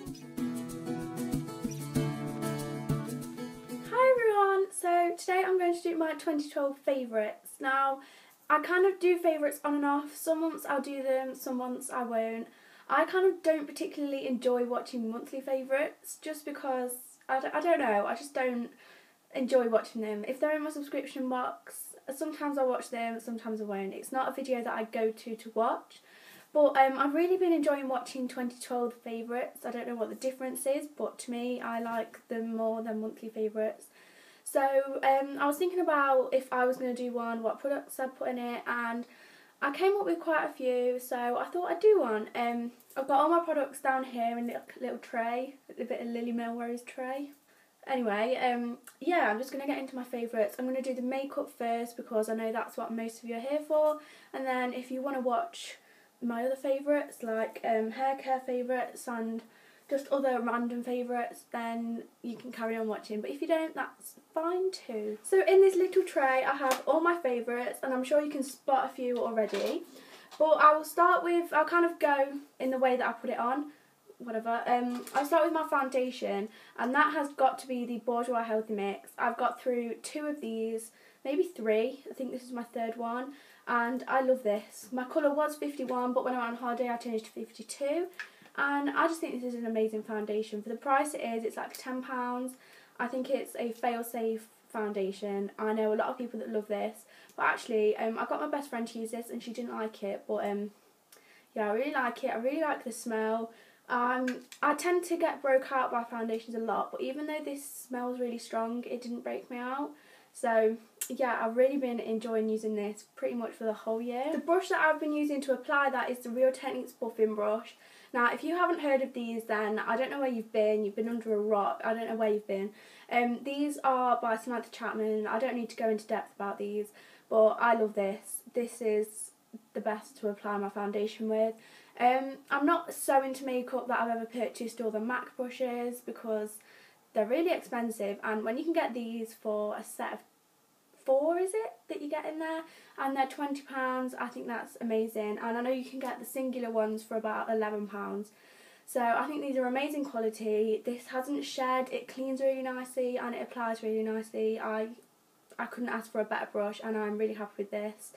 Hi everyone, so today I'm going to do my 2012 favourites. Now, I kind of do favourites on and off. Some months I'll do them, some months I won't. I kind of don't particularly enjoy watching monthly favourites just because, I don't know, I just don't enjoy watching them. If they're in my subscription box, sometimes I'll watch them, sometimes I won't. It's not a video that I go to watch. But I've really been enjoying watching 2012 favourites. I don't know what the difference is, but to me I like them more than monthly favourites. So I was thinking about if I was going to do one, what products I'd put in it, and I came up with quite a few, so I thought I'd do one. I've got all my products down here in a little tray, a bit of Lily Melrose tray. Anyway, yeah, I'm just going to get into my favourites. I'm going to do the makeup first because I know that's what most of you are here for, and then if you want to watch my other favourites, like hair care favourites and just other random favourites, then you can carry on watching, but if you don't, that's fine too. So in this little tray I have all my favourites, and I'm sure you can spot a few already, but I will start with, I'll kind of go in the way that I put it on, whatever. I'll start with my foundation, and that has got to be the Bourjois Healthy Mix. I've got through 2 of these, maybe 3, I think this is my 3rd one, and I love this. My colour was 51, but when I went on holiday I changed to 52. And I just think this is an amazing foundation. For the price it is, it's like £10. I think it's a fail-safe foundation. I know a lot of people that love this, but actually I got my best friend to use this and she didn't like it, but yeah, I really like it. I really like the smell. I tend to get broke out by foundations a lot, but even though this smells really strong, it didn't break me out. So yeah, I've really been enjoying using this pretty much for the whole year. The brush that I've been using to apply that is the Real Techniques buffing brush. Now, if you haven't heard of these, then I don't know where you've been under a rock, I don't know where you've been. These are by Samantha Chapman. I don't need to go into depth about these, but I love this. This is the best to apply my foundation with. I'm not so into makeup that I've ever purchased all the MAC brushes because they're really expensive, and when you can get these for a set of 4, is it, that you get in there, and they're £20, I think that's amazing. And I know you can get the singular ones for about £11. So I think these are amazing quality. This hasn't shed, it cleans really nicely and it applies really nicely. I couldn't ask for a better brush, and I'm really happy with this.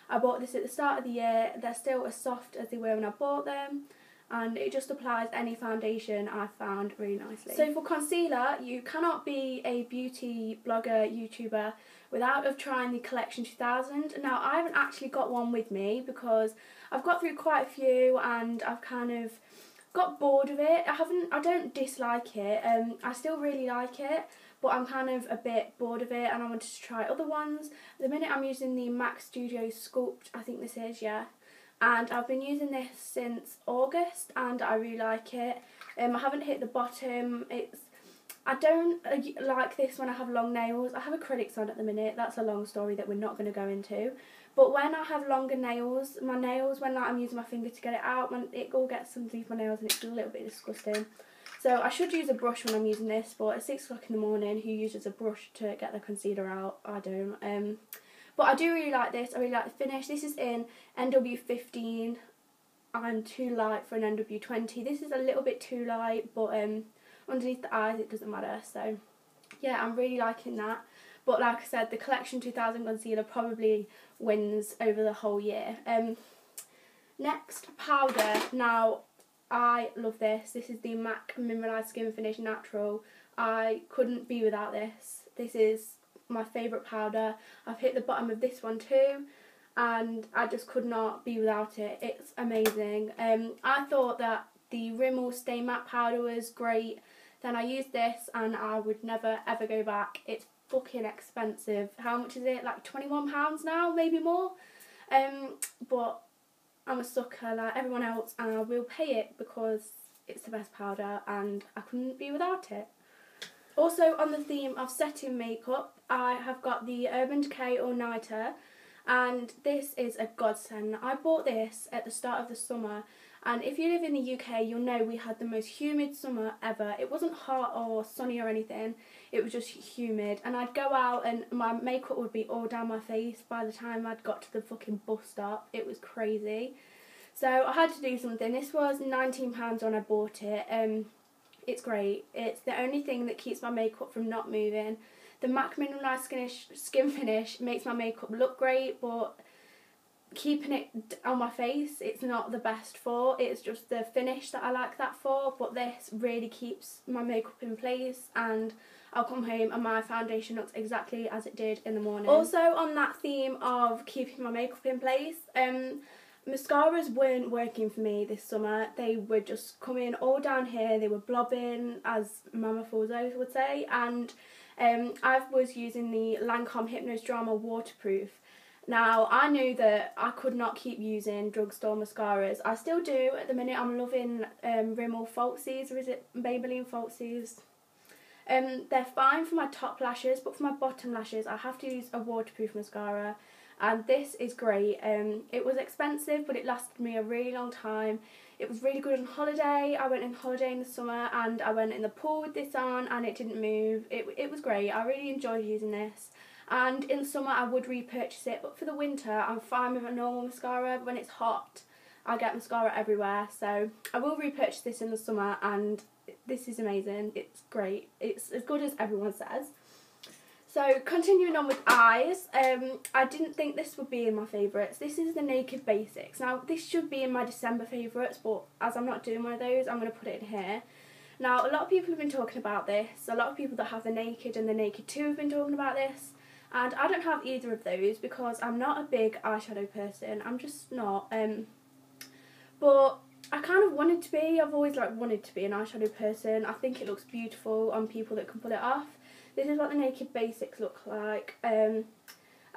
I bought this at the start of the year. They're still as soft as they were when I bought them, and it just applies any foundation I found really nicely. So for concealer, you cannot be a beauty blogger, YouTuber without of trying the Collection 2000. Now, I haven't actually got one with me because I've got through quite a few and I've kind of got bored of it. I don't dislike it, I still really like it, but I'm kind of a bit bored of it and I wanted to try other ones. At the minute I'm using the MAC Studio Sculpt, I think this is, yeah. And I've been using this since August and I really like it. I haven't hit the bottom. I don't like this when I have long nails. I have acrylics on at the minute. That's a long story that we're not going to go into. But when I have longer nails, my nails, when I'm using my finger to get it out, it all gets underneath my nails and it's a little bit disgusting. So I should use a brush when I'm using this, but at 6 o'clock in the morning, who uses a brush to get the concealer out? I don't. But I do really like this. I really like the finish. This is in NW15. I'm too light for an NW20. This is a little bit too light, but underneath the eyes it doesn't matter. So yeah, I'm really liking that. But like I said, the Collection 2000 concealer probably wins over the whole year. Next, powder. Now, I love this. This is the MAC Mineralized Skin Finish Natural. I couldn't be without this. This is my favourite powder. I've hit the bottom of this one too, and I just could not be without it. It's amazing. I thought that the Rimmel Stay Matte powder was great. Then I used this and I would never ever go back. It's fucking expensive. How much is it? Like £21 now, maybe more. But I'm a sucker like everyone else and I will pay it because it's the best powder and I couldn't be without it. Also, on the theme of setting makeup, I have got the Urban Decay All Nighter, and this is a godsend. I bought this at the start of the summer, and if you live in the UK, you'll know we had the most humid summer ever. It wasn't hot or sunny or anything, it was just humid, and I'd go out and my makeup would be all down my face by the time I'd got to the fucking bus stop. It was crazy. So I had to do something. This was £19 when I bought it. It's great. It's the only thing that keeps my makeup from not moving. The MAC Mineralized Skin Finish makes my makeup look great, but keeping it on my face, it's not the best for. It's just the finish that I like that for, but this really keeps my makeup in place, and I'll come home and my foundation looks exactly as it did in the morning. Also, on that theme of keeping my makeup in place, mascaras weren't working for me this summer. They were just coming all down here, they were blobbing, as Mama Forzo would say, and I was using the Lancome Hypnose Drama Waterproof. Now, I knew that I could not keep using drugstore mascaras. I still do at the minute. I'm loving Rimmel Falsies, or is it Maybelline Falsies? They're fine for my top lashes, but for my bottom lashes I have to use a waterproof mascara, and this is great. It was expensive, but it lasted me a really long time. It was really good on holiday. I went on holiday in the summer and I went in the pool with this on and it didn't move. It was great. I really enjoyed using this. And in the summer I would repurchase it, but for the winter I'm fine with a normal mascara. When it's hot I get mascara everywhere, so I will repurchase this in the summer, and this is amazing. It's great. It's as good as everyone says. So continuing on with eyes, I didn't think this would be in my favourites. This is the Naked Basics. Now this should be in my December favourites, but as I'm not doing one of those, I'm going to put it in here. Now a lot of people have been talking about this. A lot of people that have the Naked and the Naked 2 have been talking about this. And I don't have either of those because I'm not a big eyeshadow person. I'm just not. But I kind of wanted to be. I've always wanted to be an eyeshadow person. I think it looks beautiful on people that can pull it off. This is what the Naked Basics look like. I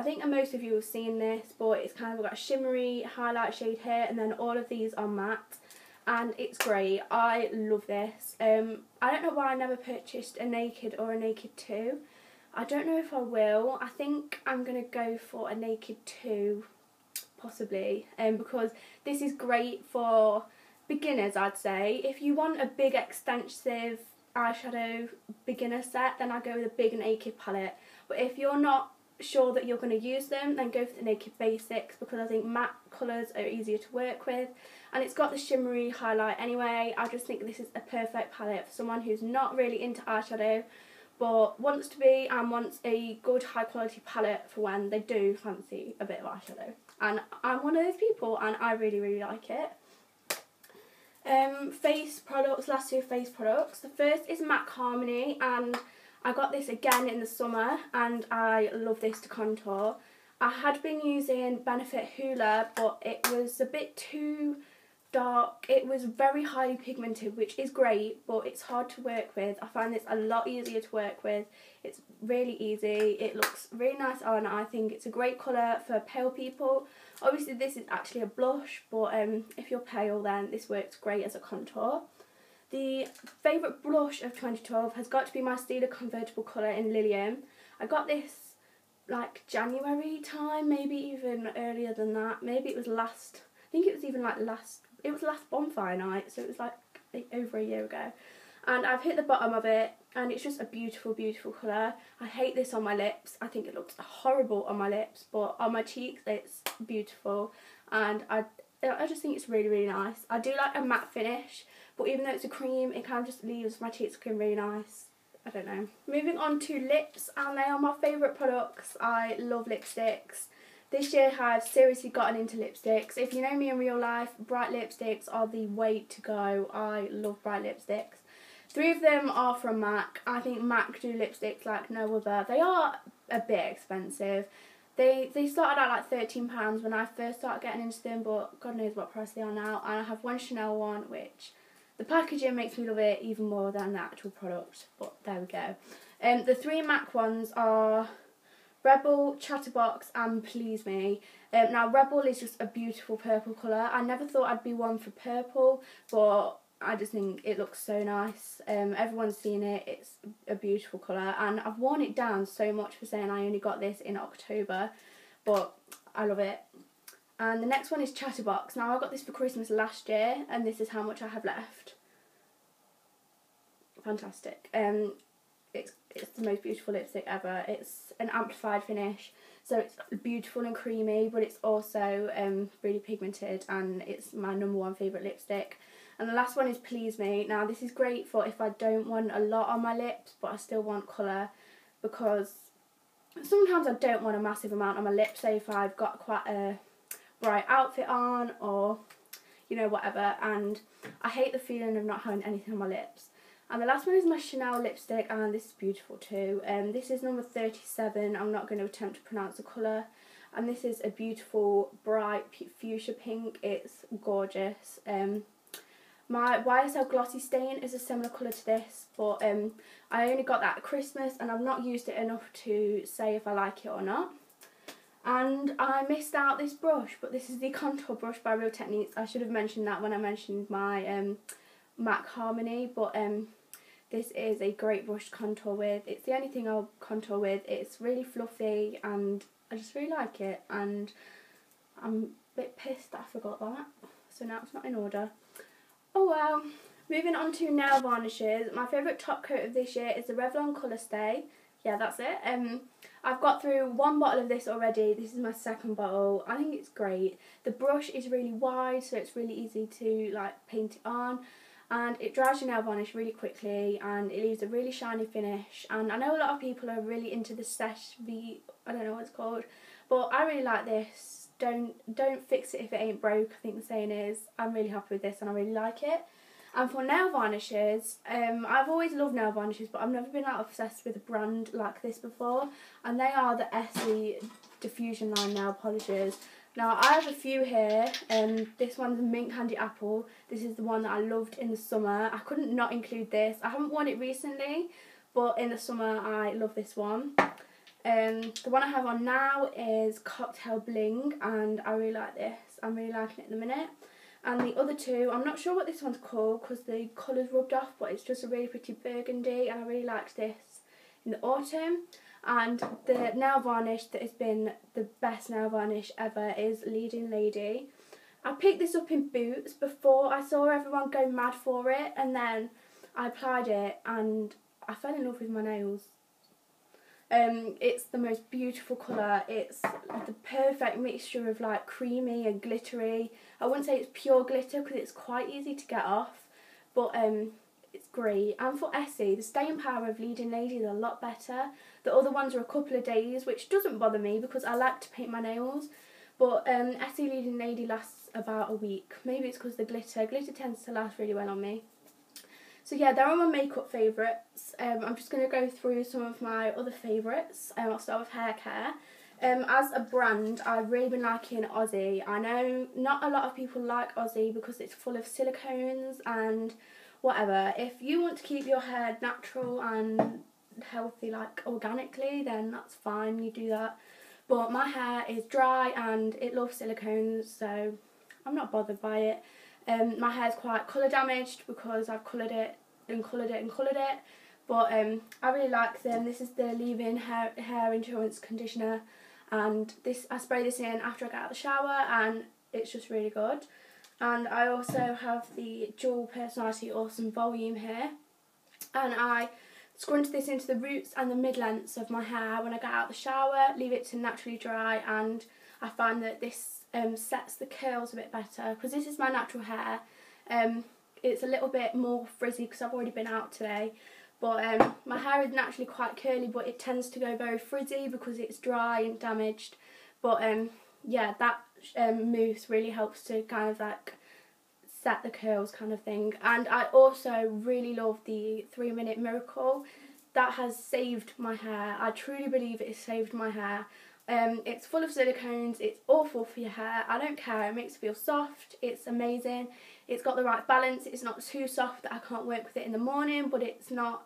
think most of you have seen this, but it's kind of got a shimmery highlight shade here, and then all of these are matte. And it's great. I love this. I don't know why I never purchased a Naked or a Naked 2. I don't know if I will. I think I'm going to go for a Naked 2, possibly, because this is great for beginners, I'd say. If you want a big, extensive eyeshadow beginner set, then I go with a big Naked palette. But if you're not sure that you're going to use them, then go for the Naked Basics, because I think matte colours are easier to work with. And it's got the shimmery highlight anyway. I just think this is a perfect palette for someone who's not really into eyeshadow, but wants to be, and wants a good high quality palette for when they do fancy a bit of eyeshadow. And I'm one of those people, and I really, really like it. Face products, last two face products. The first is MAC Harmony, and I got this again in the summer, and I love this to contour. I had been using Benefit Hoola, but it was a bit too dark. It was very highly pigmented, which is great, but it's hard to work with. I find this a lot easier to work with. It's really easy. It looks really nice on. I think it's a great colour for pale people. Obviously this is actually a blush, but if you're pale then this works great as a contour. The favourite blush of 2012 has got to be my Stila Convertible Colour in Lilium. I got this like January time, maybe even earlier than that. Maybe it was last, I think it was even like last bonfire night, so it was like over a year ago. And I've hit the bottom of it, and it's just a beautiful, beautiful colour. I hate this on my lips. I think it looks horrible on my lips, but on my cheeks it's beautiful, and I just think it's really, really nice. I do like a matte finish, but even though it's a cream, it kind of just leaves my cheeks looking really nice. I don't know. Moving on to lips, and they are my favourite products. I love lipsticks. This year I've seriously gotten into lipsticks. If you know me in real life, bright lipsticks are the way to go. I love bright lipsticks. 3 of them are from MAC. I think MAC do lipsticks like no other. They are a bit expensive. They started out like £13 when I first started getting into them, but God knows what price they are now. And I have one Chanel one, which the packaging makes me love it even more than the actual product. But there we go. The 3 MAC ones are Rebel, Chatterbox and Please Me. Now Rebel is just a beautiful purple colour. I never thought I'd be one for purple, but I just think it looks so nice. Everyone's seen it. It's a beautiful colour, and I've worn it down so much for saying I only got this in October, but I love it. And the next one is Chatterbox. Now I got this for Christmas last year, and this is how much I have left. Fantastic. It's the most beautiful lipstick ever. It's an amplified finish, so it's beautiful and creamy, but it's also really pigmented, and it's my #1 favourite lipstick. And the last one is Please Me. Now this is great for if I don't want a lot on my lips but I still want colour, because sometimes I don't want a massive amount on my lips, say if I've got quite a bright outfit on or you know whatever, and I hate the feeling of not having anything on my lips. And the last one is my Chanel lipstick, and this is beautiful too. This is number 37. I'm not going to attempt to pronounce the colour. And this is a beautiful bright fuchsia pink. It's gorgeous. My YSL Glossy Stain is a similar colour to this, but I only got that at Christmas and I've not used it enough to say if I like it or not. And I missed out this brush, but this is the contour brush by Real Techniques. I should have mentioned that when I mentioned my MAC Harmony, but this is a great brush to contour with. It's the only thing I'll contour with. It's really fluffy and I just really like it, and I'm a bit pissed that I forgot that, so now it's not in order. Oh well. Moving on to nail varnishes. My favourite top coat of this year is the Revlon Colour Stay. Yeah, that's it. I've got through one bottle of this already. This is my second bottle. I think it's great. The brush is really wide, so it's really easy to like paint it on, and it dries your nail varnish really quickly and it leaves a really shiny finish. And I know a lot of people are really into the I don't know what it's called, but I really like this. Don't fix it if it ain't broke, I think the saying is. I'm really happy with this and I really like it. And for nail varnishes, I've always loved nail varnishes, but I've never been that obsessed with a brand like this before. And they are the Essie Diffusion Line nail polishes. Now, I have a few here. This one's Mint Candy Apple. This is the one that I loved in the summer. I couldn't not include this. I haven't worn it recently, but in the summer I love this one. The one I have on now is Cocktail Bling, and I really like this. I'm really liking it at the minute. And the other two, I'm not sure what this one's called because the colour's rubbed off, but it's just a really pretty burgundy, and I really liked this in the autumn. And the nail varnish that has been the best nail varnish ever is Leading Lady. I picked this up in Boots before I saw everyone go mad for it, and then I applied it and I fell in love with my nails. It's the most beautiful colour. It's the perfect mixture of like creamy and glittery. I wouldn't say it's pure glitter because it's quite easy to get off, but it's great. And for Essie, the staying power of Leading Lady is a lot better. The other ones are a couple of days, which doesn't bother me because I like to paint my nails. But Essie Leading Lady lasts about a week. Maybe it's because the glitter tends to last really well on me. So yeah, they're all my makeup favourites. I'm just going to go through some of my other favourites. I'll start with hair care. As a brand, I've really been liking Aussie. I know not a lot of people like Aussie because it's full of silicones and whatever. If you want to keep your hair natural and healthy, like organically, then that's fine, you do that. But my hair is dry and it loves silicones, so I'm not bothered by it. My hair's quite colour damaged because I've coloured it and coloured it and coloured it, but I really like them. This is the leave-in hair insurance conditioner, and this I spray this in after I get out of the shower and it's just really good. And I also have the Dual Personality Awesome Volume here, and I scrunch this into the roots and the mid-lengths of my hair when I get out of the shower, leave it to naturally dry, and I find that this sets the curls a bit better because this is my natural hair. It's a little bit more frizzy because I've already been out today, but my hair is naturally quite curly, but it tends to go very frizzy because it's dry and damaged. But yeah, that mousse really helps to kind of like set the curls kind of thing. And I also really love the 3-Minute Miracle. That has saved my hair. I truly believe it has saved my hair. It's full of silicones, it's awful for your hair, I don't care, it makes it feel soft, it's amazing, it's got the right balance, it's not too soft that I can't work with it in the morning, but it's not,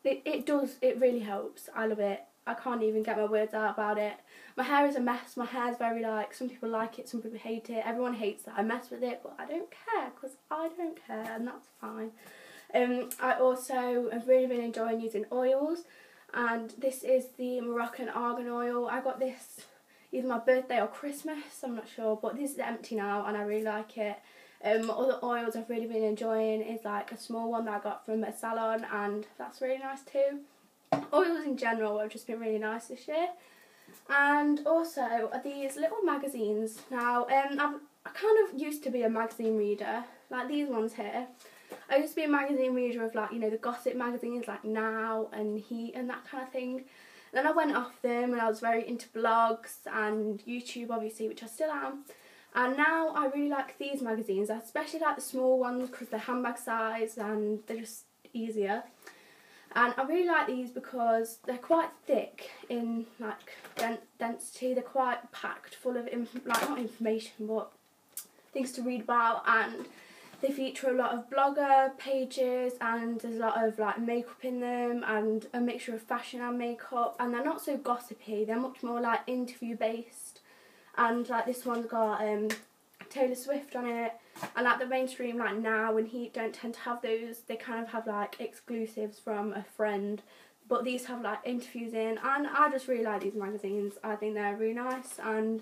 it really helps. I love it, I can't even get my words out about it. My hair is a mess, my hair's very like, some people like it, some people hate it, everyone hates that I mess with it, but I don't care, because I don't care, and that's fine. I also have really been enjoying using oils. And this is the Moroccan Argan Oil. I got this either my birthday or Christmas, I'm not sure, but this is empty now and I really like it. Other oils I've really been enjoying is like a small one that I got from a salon, and that's really nice too. Oils in general have just been really nice this year. And also are these little magazines. Now I kind of used to be a magazine reader, like these ones here. I used to be a magazine reader of like, you know, the gossip magazines like Now and Heat and that kind of thing. Then I went off them and I was very into blogs and YouTube obviously, which I still am. And now I really like these magazines. I especially like the small ones because they're handbag size and they're just easier. And I really like these because they're quite thick in like density. They're quite packed full of not information but things to read about, and they feature a lot of blogger pages and there's a lot of like makeup in them and a mixture of fashion and makeup, and they're not so gossipy. They're much more like interview based, and like this one's got Taylor Swift on it, and like the mainstream like Now and Heat don't tend to have those. They kind of have like exclusives from a friend, but these have like interviews in, and I just really like these magazines. I think they're really nice, and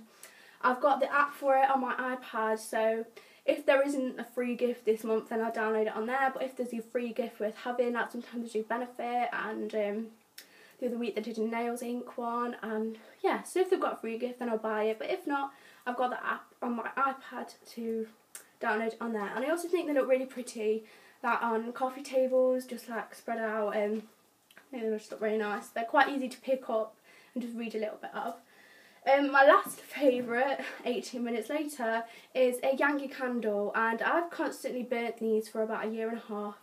I've got the app for it on my iPad, so if there isn't a free gift this month then I'll download it on there, but if there's a free gift worth having, like sometimes they do Benefit, and the other week they did a nails ink one, and yeah, so if they've got a free gift then I'll buy it, but if not, I've got the app on my iPad to download it on there. And I also think they look really pretty, like on coffee tables, just like spread out, and I think they just look really nice. They're quite easy to pick up and just read a little bit of. My last favourite, 18 minutes later, is a Yankee candle, and I've constantly burnt these for about 1.5 years,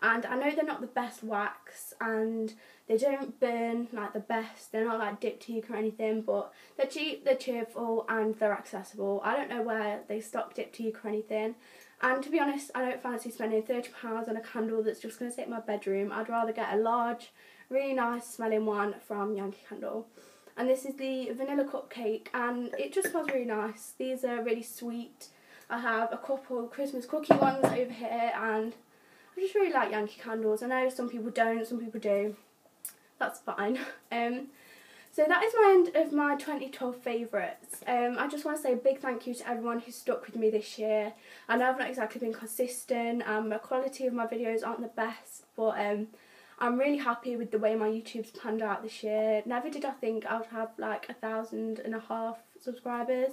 and I know they're not the best wax and they don't burn like the best. They're not like diptyque or anything, but they're cheap, they're cheerful and they're accessible. I don't know where they stock diptyque or anything, and to be honest I don't fancy spending £30 on a candle that's just going to sit in my bedroom. I'd rather get a large, really nice smelling one from Yankee Candle. And this is the vanilla cupcake, and it just smells really nice. These are really sweet. I have a couple Christmas cookie ones over here, and I just really like Yankee candles. I know some people don't, some people do. That's fine. So that is my end of my 2012 favourites. I just want to say a big thank you to everyone who stuck with me this year. I know I've not exactly been consistent, the quality of my videos aren't the best, but I'm really happy with the way my YouTube's panned out this year. Never did I think I would have like 1,500 subscribers.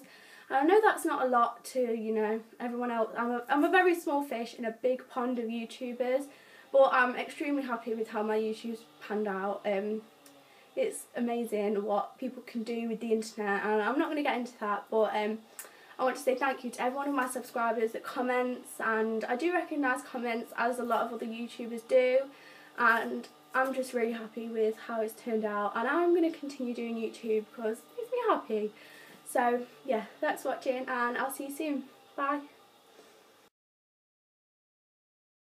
And I know that's not a lot to, you know, everyone else. I'm a very small fish in a big pond of YouTubers, but I'm extremely happy with how my YouTube's panned out. It's amazing what people can do with the internet, and I'm not going to get into that, but I want to say thank you to every one of my subscribers that comments, and I do recognise comments as a lot of other YouTubers do, and I'm just really happy with how it's turned out, and I'm going to continue doing YouTube because it makes me happy. So yeah, thanks for watching, and I'll see you soon. Bye.